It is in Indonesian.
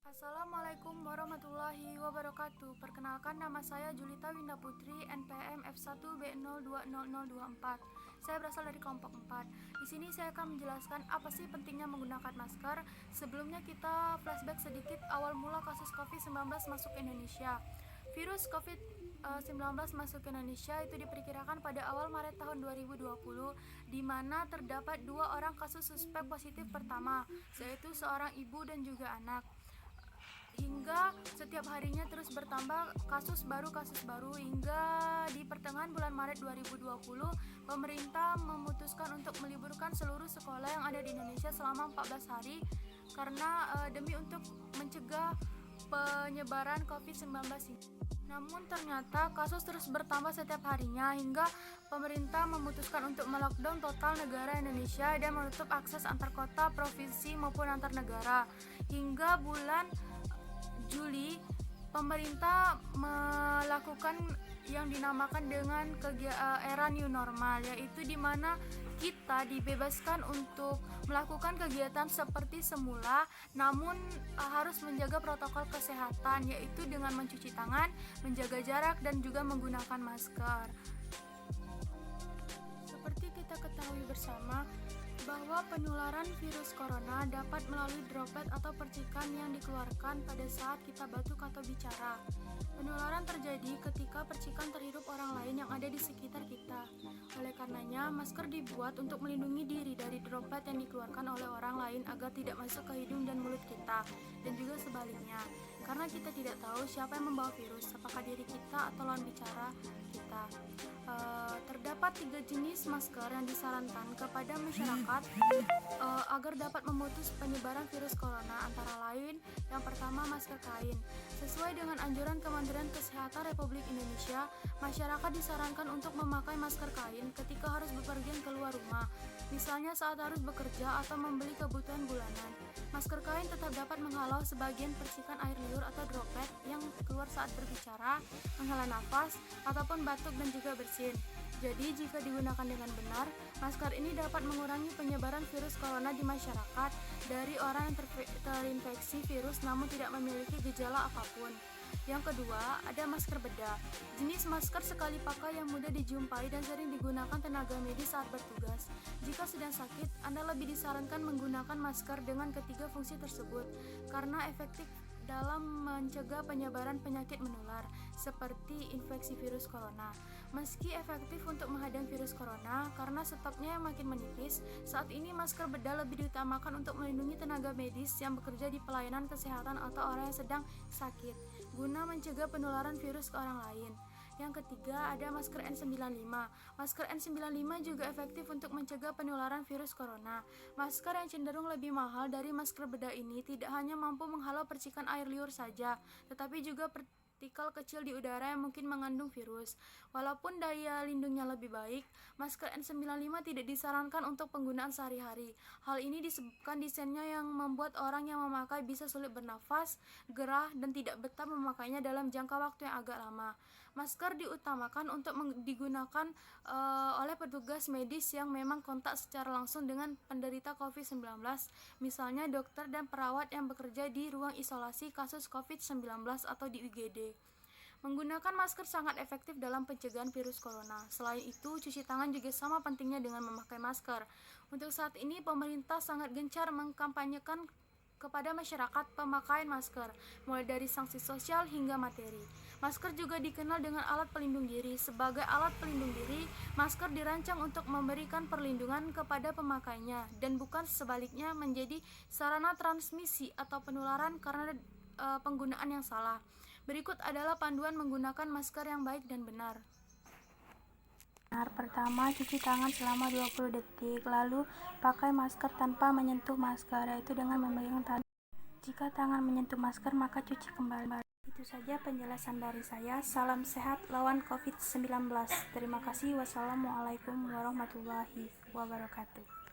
Assalamualaikum warahmatullahi wabarakatuh. Perkenalkan, nama saya Julita Winda Putri, NPM F1B020024. Saya berasal dari kelompok 4. Di sini saya akan menjelaskan apa sih pentingnya menggunakan masker. Sebelumnya kita flashback sedikit awal mula kasus COVID-19 masuk ke Indonesia. Virus COVID-19 masuk ke Indonesia itu diperkirakan pada awal Maret tahun 2020, di mana terdapat 2 orang kasus suspek positif pertama, yaitu seorang ibu dan juga anak. Hingga setiap harinya terus bertambah kasus baru hingga di pertengahan bulan Maret 2020 pemerintah memutuskan untuk meliburkan seluruh sekolah yang ada di Indonesia selama 14 hari karena demi untuk mencegah penyebaran COVID-19 ini. Namun ternyata kasus terus bertambah setiap harinya hingga pemerintah memutuskan untuk melockdown total negara Indonesia dan menutup akses antar kota, provinsi maupun antar negara. Hingga bulan Juli, pemerintah melakukan yang dinamakan dengan era new normal, yaitu di mana kita dibebaskan untuk melakukan kegiatan seperti semula, namun harus menjaga protokol kesehatan, yaitu dengan mencuci tangan, menjaga jarak, dan juga menggunakan masker. Seperti kita ketahui bersama, bahwa penularan virus corona dapat melalui droplet atau percikan yang dikeluarkan pada saat kita batuk atau bicara. Penularan terjadi ketika percikan terhirup orang lain yang ada di sekitar kita. Oleh karenanya, masker dibuat untuk melindungi diri dari droplet yang dikeluarkan oleh orang lain agar tidak masuk ke hidung dan mulut kita, dan juga sebaliknya. Karena kita tidak tahu siapa yang membawa virus, apakah diri kita atau lawan bicara kita. Terdapat 3 jenis masker yang disarankan kepada masyarakat agar dapat memutus penyebaran virus corona, antara lain yang pertama masker kain. Sesuai dengan anjuran Kementerian Kesehatan Republik Indonesia, masyarakat disarankan untuk memakai masker kain ketika harus bepergian keluar rumah, misalnya saat harus bekerja atau membeli kebutuhan bulanan. Masker kain tetap dapat menghalau sebagian percikan air liur atau droplet yang keluar saat berbicara, menghela nafas, ataupun batuk dan juga bersin. Jadi, jika digunakan dengan benar, masker ini dapat mengurangi penyebaran virus corona di masyarakat dari orang yang terinfeksi virus namun tidak memiliki gejala apapun. Yang kedua, ada masker bedah. Jenis masker sekali pakai yang mudah dijumpai dan sering digunakan tenaga medis saat bertugas. Jika sedang sakit, Anda lebih disarankan menggunakan masker dengan ketiga fungsi tersebut karena efektif dalam mencegah penyebaran penyakit menular seperti infeksi virus corona. Meski efektif untuk menghadang virus corona karena stoknya yang makin menipis, saat ini masker bedah lebih diutamakan untuk melindungi tenaga medis yang bekerja di pelayanan kesehatan atau orang yang sedang sakit, guna mencegah penularan virus ke orang lain. Yang ketiga, ada masker N95. Masker N95 juga efektif untuk mencegah penularan virus corona. Masker yang cenderung lebih mahal dari masker bedah ini tidak hanya mampu menghalau percikan air liur saja, tetapi juga partikel kecil di udara yang mungkin mengandung virus. Walaupun daya lindungnya lebih baik, masker N95 tidak disarankan untuk penggunaan sehari-hari. Hal ini disebabkan desainnya yang membuat orang yang memakai bisa sulit bernafas, gerah, dan tidak betah memakainya dalam jangka waktu yang agak lama. Masker diutamakan untuk digunakan oleh petugas medis yang memang kontak secara langsung dengan penderita COVID-19, misalnya dokter dan perawat yang bekerja di ruang isolasi kasus COVID-19 atau di UGD. Menggunakan masker sangat efektif dalam pencegahan virus corona. Selain itu, cuci tangan juga sama pentingnya dengan memakai masker. Untuk saat ini, pemerintah sangat gencar mengkampanyekan kepada masyarakat pemakaian masker, mulai dari sanksi sosial hingga materi. Masker juga dikenal dengan alat pelindung diri. Sebagai alat pelindung diri, masker dirancang untuk memberikan perlindungan kepada pemakainya dan bukan sebaliknya menjadi sarana transmisi atau penularan karena penggunaan yang salah. Berikut adalah panduan menggunakan masker yang baik dan benar. Pertama, cuci tangan selama 20 detik, lalu pakai masker tanpa menyentuh masker, yaitu dengan memegang tangan. Jika tangan menyentuh masker, maka cuci kembali. Itu saja penjelasan dari saya. Salam sehat lawan COVID-19. Terima kasih. Wassalamualaikum warahmatullahi wabarakatuh.